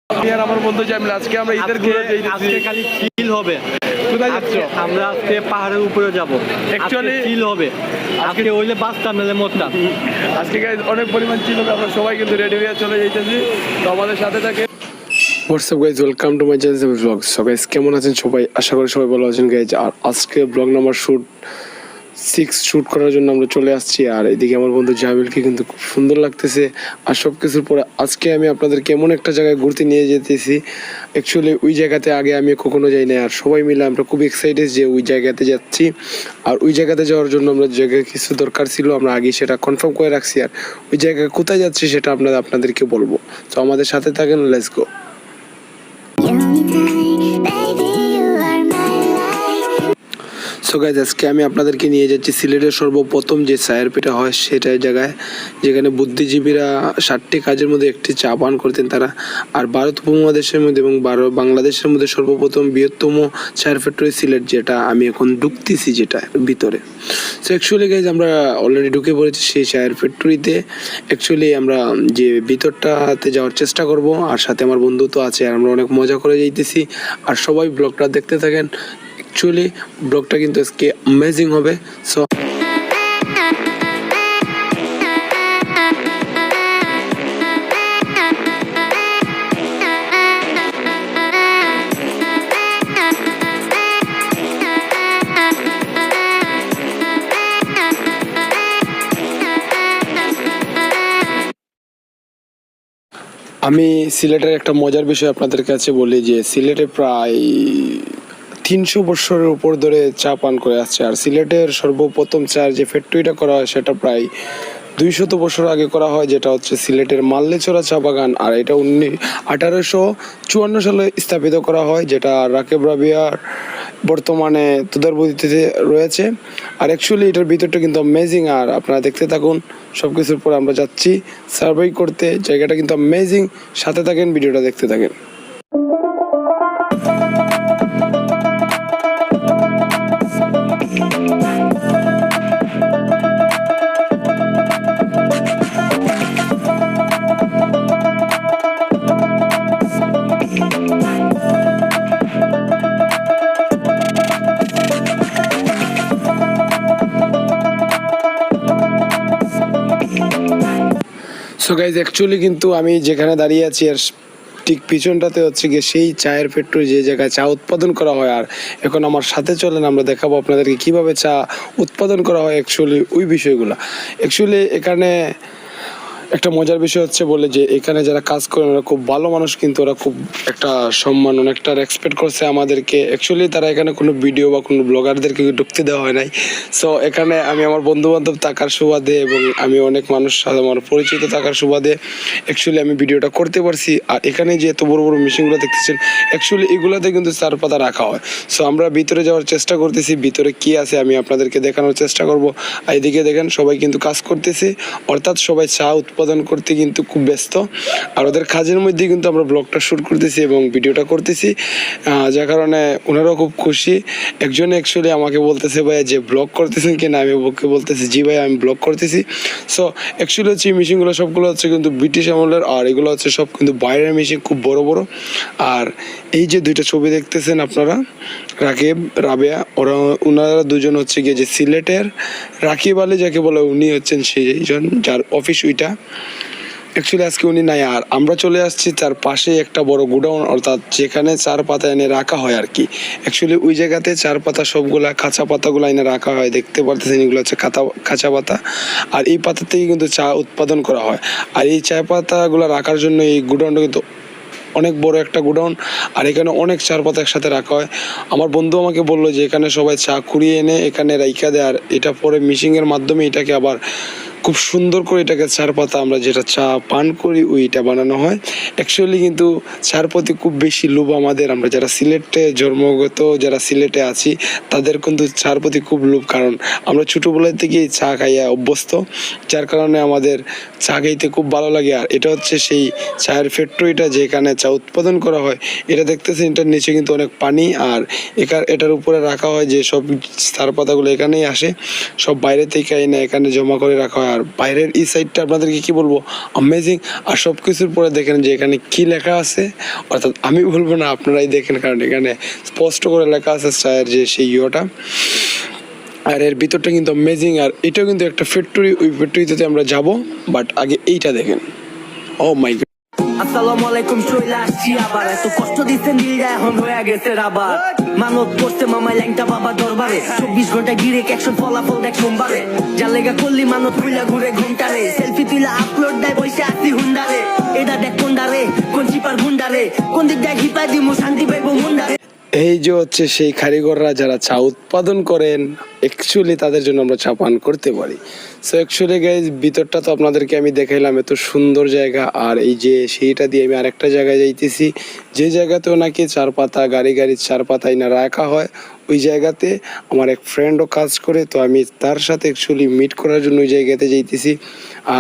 আর আমার বন্ধু জামিল আজকে আমরা ঈদের ঘুরে আজকে খালি ফিল হবে। কোথায় যাচ্ছ? আমরা আজকে পাহাড়ের উপরে যাব। Actually ফিল হবে আজকে হইলে বাসটা মেলে মরতাম। আজকে গাইজ অনেক পরিমাণ ছিল, আমরা সবাই কিন্তু রেডি হয়ে চলে যাইতেছি, তো আমাদের সাথে থাকে। WhatsApp guys, welcome to my channel blog. So guys কেমন আছেন সবাই? আশা করি সবাই ভালো আছেন গাইজ। আর আজকে ব্লগ নাম্বার 6 শ্যুট করার জন্য আমরা চলে আসছি। আর এদিকে আমার বন্ধু জামিলকে কিন্তু খুব সুন্দর লাগতেছে। আর সব কিছুর পরে আজকে আমি আপনাদেরকে এমন একটা জায়গায় ঘুরতে নিয়ে যেতেছি। অ্যাকচুয়ালি ওই জায়গাতে আগে আমি কখনো যাই না, আর সবাই মিলে আমরা খুব এক্সাইটেড যে ওই জায়গাতে যাচ্ছি। আর ওই জায়গাতে যাওয়ার জন্য আমরা জায়গায় কিছু দরকার ছিল, আমরা আগে সেটা কনফার্ম করে রাখছি। আর ওই জায়গায় কোথায় যাচ্ছি সেটা আপনাদেরকে বলবো। তো আমাদের সাথে থাকেন, লেটস গো। সো গাইজ, আজকে আমি আপনাদেরকে নিয়ে যাচ্ছি সিলেটের সর্বপ্রথম যে চায়ের পিঠা হয় সেটাই জায়গায়, যেখানে বুদ্ধিজীবীরা 7টি কাজের মধ্যে একটি চা পান করতেন তারা। আর ভারত উপমহাদেশের মধ্যে এবং বাংলাদেশের মধ্যে সর্বপ্রথম বৃহত্তম চায়ের ফ্যাক্টরি সিলেট, যেটা আমি এখন ঢুকতেছি যেটা ভিতরে। সো অ্যাকচুয়ালি গাইজ আমরা অলরেডি ঢুকে পড়েছি সেই চায়ের ফ্যাক্টরিতে। অ্যাকচুয়ালি আমরা যে ভিতরটাতে যাওয়ার চেষ্টা করব, আর সাথে আমার বন্ধু তো আছে, আর আমরা অনেক মজা করে যাইতেছি। আর সবাই ব্লগটা দেখতে থাকেন। অ্যাকচুয়ালি ব্লগটা কিন্তু আজকে অ্যামেজিং হবে। সো আমি সিলেটের একটা মজার বিষয় আপনাদের কাছে বলি যে সিলেটে প্রায় 300 বছরের উপর ধরে চা পান করে আসছে। আর সিলেটের সর্বপ্রথম চার যে ফ্যাক্টরিটা করা হয় সেটা প্রায় 200 বছর আগে করা হয়, যেটা হচ্ছে সিলেটের মাল্লেছড়া চা বাগান। আর এটা 1854 সালে স্থাপিত করা হয়, যেটা রাকেব রাবিয়ার বর্তমানে তদারবর্তীতে রয়েছে। আর অ্যাকচুয়ালি এটার ভিতরটা কিন্তু অ্যামেজিং, আর আপনারা দেখতে থাকুন। সব কিছুর পরে আমরা যাচ্ছি সার্ভে করতে। জায়গাটা কিন্তু অ্যামেজিং, সাথে থাকেন, ভিডিওটা দেখতে থাকেন। সো গাইজ, অ্যাকচুয়ালি কিন্তু আমি যেখানে দাঁড়িয়ে আছি আর ঠিক পিছনটাতে হচ্ছে গিয়ে সেই চায়ের ফ্যাক্টরি, যে জায়গায় চা উৎপাদন করা হয়। আর এখন আমার সাথে চলেন, আমরা দেখাবো আপনাদেরকে কিভাবে চা উৎপাদন করা হয়, অ্যাকচুয়ালি ওই বিষয়গুলো। অ্যাকচুয়ালি এখানে একটা মজার বিষয় হচ্ছে বলে যে এখানে যারা কাজ করেন ওরা খুব ভালো মানুষ, কিন্তু ওরা খুব একটা সম্মান, অনেকটা রেসপেক্ট করছে আমাদেরকে। অ্যাকচুয়ালি তারা এখানে কোনো ভিডিও বা কোনো ব্লগারদেরকে ঢুকতে দেওয়া হয় নাই। সো এখানে আমি আমার বন্ধু বান্ধব থাকার সুবাদে এবং আমি অনেক মানুষ সাথে আমার পরিচিত থাকার সুবাদে অ্যাকচুয়ালি আমি ভিডিওটা করতে পারছি। আর এখানে যে এত বড় বড় মেশিনগুলো দেখতেছেন, অ্যাকচুয়ালি এগুলোতে কিন্তু চার পাতা রাখা হয়। সো আমরা ভিতরে যাওয়ার চেষ্টা করতেছি, ভিতরে কি আছে আমি আপনাদেরকে দেখানোর চেষ্টা করব। আর এদিকে দেখেন সবাই কিন্তু কাজ করতেছে, অর্থাৎ সবাই চা উৎপাদন করতে কিন্তু খুব ব্যস্ত। আর ওদের কাজের মধ্যে কিন্তু আমরা ব্লগটা শুট করতেছি এবং ভিডিওটা করতেছি, যার কারণে ওনারাও খুব খুশি। একজন অ্যাকচুয়ালি আমাকে বলতেছে, ভাই যে ব্লগ করতেছেন কিনা, আমি ওকে বলতেছি জি ভাই আমি ব্লগ করতেছি। সো অ্যাকচুয়ালি হচ্ছে এই মেশিনগুলো সবগুলো হচ্ছে কিন্তু ব্রিটিশ আমলের, আর এগুলো হচ্ছে সব কিন্তু বাইরের মেশিন, খুব বড় বড়। আর এই যে দুইটা ছবি দেখতেছেন আপনারা, রাকিব রাবেয়া, ওনারা দুজন হচ্ছে গিয়ে যে সিলেটের রাকিব আলী যাকে বলে, উনি হচ্ছেন সেইজন যার অফিস ওইটা। অ্যাকচুয়ালি আজকে উনি নাই। আর আমরা চলে আসছি তার পাশে একটা বড় গোডাউন, অর্থাৎ যেখানে চার পাতা এনে রাখা হয় আর কি। অ্যাকচুয়ালি ওই জায়গাতে চার পাতা সবগুলা কাঁচা পাতাগুলো এনে রাখা হয়, দেখতে পারতেছেন এগুলো হচ্ছে কাঁচা পাতা। আর এই পাতা থেকে কিন্তু চা উৎপাদন করা হয়। আর এই চা পাতাগুলো রাখার জন্য এই গোডাউনটা কিন্তু অনেক বড় একটা গোডাউন। আর এখানে অনেক চার পাতা একসাথে রাখা হয়। আমার বন্ধু আমাকে বললো যে এখানে সবাই চা কুড়িয়ে এনে এখানে রাইখা দেয়, আর এটা পরে মিশিংয়ের মাধ্যমে এটাকে আবার খুব সুন্দর করে এটাকে চার পাতা আমরা যেটা চা পান করি ওইটা বানানো হয়। অ্যাকচুয়ালি কিন্তু চার প্রতি খুব বেশি লোভ আমাদের, আমরা যারা সিলেটে জন্মগত, যারা সিলেটে আছি তাদের কিন্তু চার প্রতি খুব লোভ, কারণ আমরা ছোটোবেলা থেকেই চা খাইয়া অভ্যস্ত, যার কারণে আমাদের চা খাইতে খুব ভালো লাগে। আর এটা হচ্ছে সেই চায়ের ফ্যাক্টরিটা যেখানে চা উৎপাদন করা হয়। এটা দেখতেছেন, এটার নিচে কিন্তু অনেক পানি, আর এটার উপরে রাখা হয় যে সব চার পাতাগুলো এখানেই আসে, সব বাইরে থেকে এনে এখানে জমা করে রাখা হয়। আর বাইরের এই সাইডটা আপনাদেরকে কি বলবো, অ্যামেজিং। আর সব কিছুর পরে দেখেন যে এখানে কি লেখা আছে, অর্থাৎ আমি বলবো না, আপনারাই দেখেন, কারণ এখানে স্পষ্ট করে লেখা আছে চায়ের যে সেই ইয়েটা। আর এর ভিতরটা কিন্তু অ্যামেজিং। আর এটাও কিন্তু একটা ফ্যাক্টরি, ওই ফ্যাক্টরিতে আমরা যাব, বাট আগে এইটা দেখেন। ও মাই গড। আসসালামু আলাইকুম, চলে আসছি আবার। এত কষ্ট দিচ্ছেন দিলটা এখন হয়ে গেছে রাবার। মানত করছে মামাই ল্যাংটা বাবা দরবারে, 24 ঘন্টা গিরে অ্যাকশন ফলাফল দেখ সোমবারে। যার লেগা করলি মানত হইলা ঘুরে ঘুমটারে, সেলফি তুইলা আপলোড দেয় বসে আসি হুন্ডারে। এটা দেখ কোনডারে, কোন চিপার গুন্ডারে, কোন দিক দেখ হিপা দিমু শান্তি পাইবো মুন্ডারে। এই যে হচ্ছে সেই কারিগররা যারা চা উৎপাদন করেন, অ্যাকচুয়ালি তাদের জন্য আমরা চা পান করতে পারি। সো অ্যাকচুয়ালি গাইজ, ভিতরটা তো আপনাদেরকে আমি দেখাইলাম, এত সুন্দর জায়গা। আর এই যে সেইটা দিয়ে আমি আরেকটা জায়গায় যাইতেছি, যে জায়গাতেও নাকি চার পাতা গাড়ি চার পাতায় না রাখা হয়, ওই জায়গাতে আমার এক ফ্রেন্ডও কাজ করে। তো আমি তার সাথে অ্যাকচুয়ালি মিট করার জন্য ওই জায়গাতে যাইতেছি।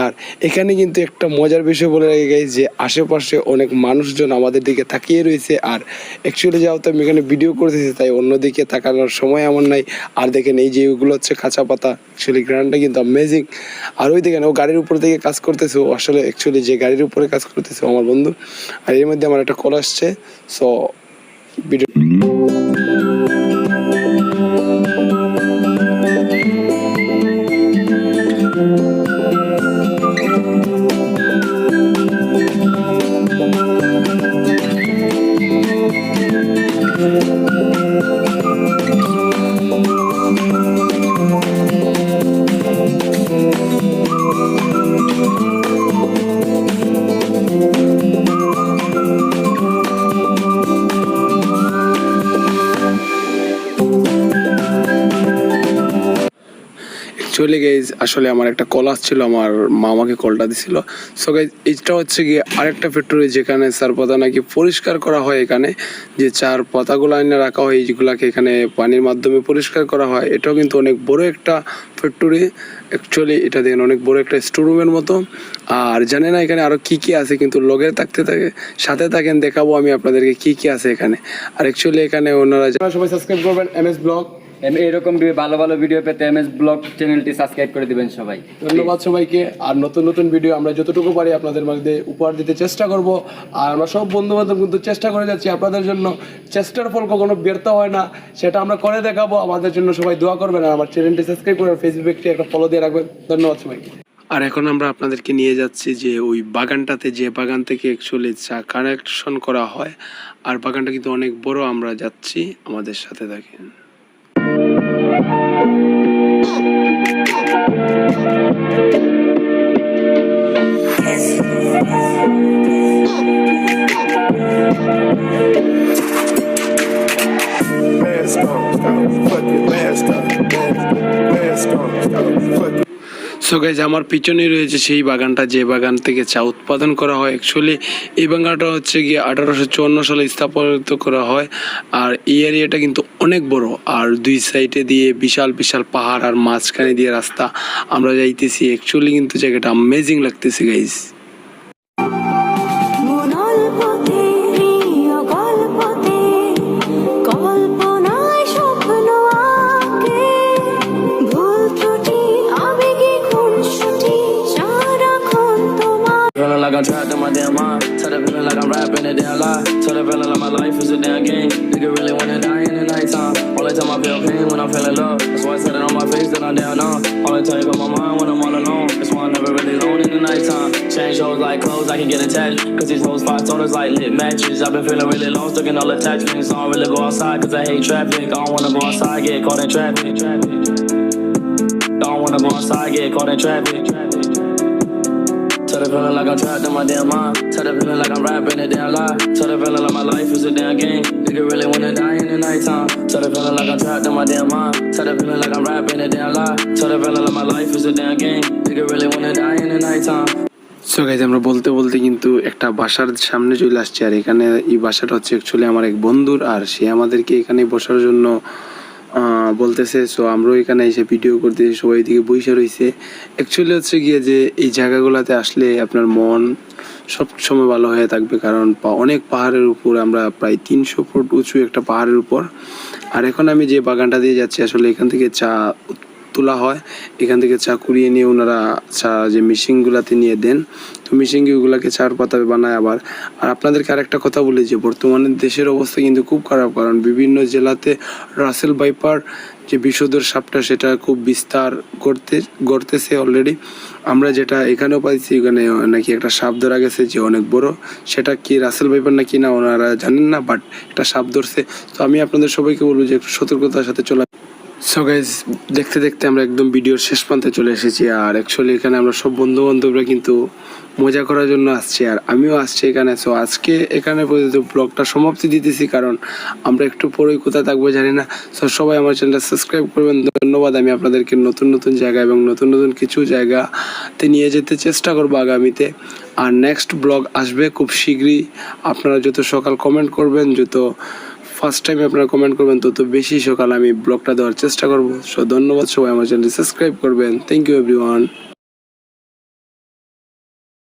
আর এখানে কিন্তু একটা মজার বিষয় বলে রাখি গাইজ, যে আশেপাশে অনেক মানুষজন আমাদের দিকে তাকিয়ে রয়েছে। আর অ্যাকচুয়ালি যেহেতু আমি এখানে ভিডিও করতেছি, তাই অন্যদিকে তাকানোর সময় আমার নাই। আর দেখেন এই যে এগুলো হচ্ছে কাঁচা পাতা, অ্যাকচুয়ালি গ্রাউন্ডটা কিন্তু অ্যামেজিং। আর ওই দেখেন ও গাড়ির উপর থেকে কাজ করতেছে, ও আসলে অ্যাকচুয়ালি যে গাড়ির উপরে কাজ করতেছে আমার বন্ধু। আর এর মধ্যে আমার একটা কল আসছে, সো ভিডিও। অ্যাকচুয়ালি গাইজ, আসলে আমার একটা কল আসছিল, আমার মা আমাকে কলটা দিছিল। সো গাইজ, এইটা হচ্ছে গিয়ে আরেকটা ফ্যাক্টরি, যেখানে চার পাতা নাকি পরিষ্কার করা হয়। এখানে যে চার পাতাগুলো এনে রাখা হয়, এইগুলাকে এখানে পানির মাধ্যমে পরিষ্কার করা হয়। এটাও কিন্তু অনেক বড় একটা ফ্যাক্টরি। অ্যাকচুয়ালি এটা দেখেন অনেক বড় একটা স্টোররুমের মতো। আর জানি না এখানে আরও কী কী আছে, কিন্তু লগের সাথে থাকেন, দেখাবো আমি আপনাদেরকে কী কী আছে এখানে। আর অ্যাকচুয়ালি এখানে ওনারা সবাই সাবস্ক্রাইব করবেন এমএস ব্লগ। এরকম ভালো ভালো ভিডিও পেতে এমএস ব্লগ চ্যানেলটি সাবস্ক্রাইব করে দিবেন সবাই। ধন্যবাদ সবাইকে। আর নতুন নতুন ভিডিও আমরা যতটুকু পারি আপনাদের মধ্যে উপহার দিতে চেষ্টা করব। আর আমরা সব বন্ধু বান্ধব কিন্তু চেষ্টা করে যাচ্ছি আপনাদের জন্য। চেষ্টার ফল কখনো ব্যর্থ হয় না, সেটা আমরা করে দেখাবো। আমাদের জন্য সবাই দোয়া করবেন, আর আমার চ্যানেলটি সাবস্ক্রাইব করে ফেসবুকটি একটা ফলো দিয়ে রাখবেন। ধন্যবাদ সবাইকে। আর এখন আমরা আপনাদেরকে নিয়ে যাচ্ছি যে ওই বাগানটাতে, যে বাগান থেকে অ্যাকচুয়ালি চা কালেকশন করা হয়। আর বাগানটা কিন্তু অনেক বড়। আমরা যাচ্ছি, আমাদের সাথে থাকেন। সো গাইজ, আমার পিছনেই রয়েছে সেই বাগানটা, যে বাগান থেকে চা উৎপাদন করা হয়। অ্যাকচুয়ালি এই বাগানটা হচ্ছে গিয়ে 1854 সালে স্থাপিত করা হয়। আর এই এরিয়াটা কিন্তু অনেক বড়। আর দুই সাইডে দিয়ে বিশাল বিশাল পাহাড়, আর মাঝখানে দিয়ে রাস্তা আমরা যাইতেছি। অ্যাকচুয়ালি কিন্তু জায়গাটা অ্যামেজিং লাগতেছে guys. Feeling like I'm trapped in my damn mind. Tell the feeling like I'm rapping a damn lie. Tell the feeling like my life is a damn game. Nigga really wanna die in the nighttime. Only time I feel pain when I'm feeling love. That's why I said it on my face that I'm down on. Only time you got my mind when I'm all alone. That's why I'm never really alone in the nighttime. Change hoes like clothes, I can get attached. Cause these hoes five toners like lit matches. I've been feeling really lost, looking all attachments. I don't really go outside cause I hate traffic. I don't wanna go outside, get caught in traffic. Don't wanna go outside, get caught in traffic. Tell the feeling like I'm trapped in my damn mind. Tell the feeling like I'm rapping a damn lie. Tell the feeling like my life is a damn game. Nigga really wanna die in the nighttime. Tell the feeling like I'm trapped in my damn mind. Tell the feeling like I'm rapping a damn lie. Tell the feeling like my life is a damn game. Nigga really wanna die in the nighttime. So guys, আমরা বলতে বলতে কিন্তু একটা বাসার সামনে চলে আসছি। আর এখানে এই বাসাটা হচ্ছে অ্যাকচুয়ালি আমার এক বন্ধুর, আর সে আমাদেরকে এখানে বসার জন্য বলতেছে। সো আমরাও এখানে এসে ভিডিও করতেছি, সবাই দিকে বসে রয়েছে। অ্যাকচুয়ালি হচ্ছে গিয়ে যে এই জায়গাগুলোতে আসলে আপনার মন সব সময় ভালো হয়ে থাকবে, কারণ অনেক পাহাড়ের উপর, আমরা প্রায় 300 ফুট উঁচু একটা পাহাড়ের উপর। আর এখন আমি যে বাগানটা দিয়ে যাচ্ছি, আসলে এখান থেকে চা তোলা হয়, এখান থেকে চা কুড়িয়ে নিয়ে ওনারা চা যে মেশিনগুলাতে নিয়ে দেন, তো মেশিনগুলোকে চার পাতায় বানায় আবার। আর আপনাদেরকে আরেকটা কথা বলি যে বর্তমানে দেশের অবস্থা কিন্তু খুব খারাপ, কারণ বিভিন্ন জেলাতে রাসেল ভাইপার যে বিষধর সাপটা সেটা খুব বিস্তার গড়তেছে অলরেডি। আমরা যেটা এখানেও পাইছি, এখানে নাকি একটা সাপ ধরা গেছে যে অনেক বড়, সেটা কি রাসেল ভাইপার নাকি না ওনারা জানেন না, বাট একটা সাপ ধরছে। তো আমি আপনাদের সবাইকে বলবো যে একটু সতর্কতার সাথে চলা। সো গাইজ, দেখতে দেখতে আমরা একদম ভিডিওর শেষ প্রান্তে চলে এসেছি। আর অ্যাকচুয়ালি এখানে আমরা সব বন্ধু বান্ধবরা কিন্তু মজা করার জন্য আসছি, আর আমিও আসছি এখানে। সো আজকে এখানে পর্যন্ত ব্লগটা সমাপ্তি দিতেছি, কারণ আমরা একটু পরেই কোথায় থাকবো জানি না। সো সবাই আমার চ্যানেলটা সাবস্ক্রাইব করবেন। ধন্যবাদ। আমি আপনাদেরকে নতুন নতুন জায়গা এবং নতুন নতুন কিছু জায়গাতে নিয়ে যেতে চেষ্টা করবো আগামীতে। আর নেক্সট ব্লগ আসবে খুব শীঘ্রই। আপনারা যত সকাল কমেন্ট করবেন, যত ফার্স্ট টাইম আপনারা কমেন্ট করবেন, তত বেশি সকাল আমি ব্লগটা দেওয়ার চেষ্টা করবো। সো ধন্যবাদ, সবাই আমার চ্যানেলটি সাবস্ক্রাইব করবেন। Thank you everyone.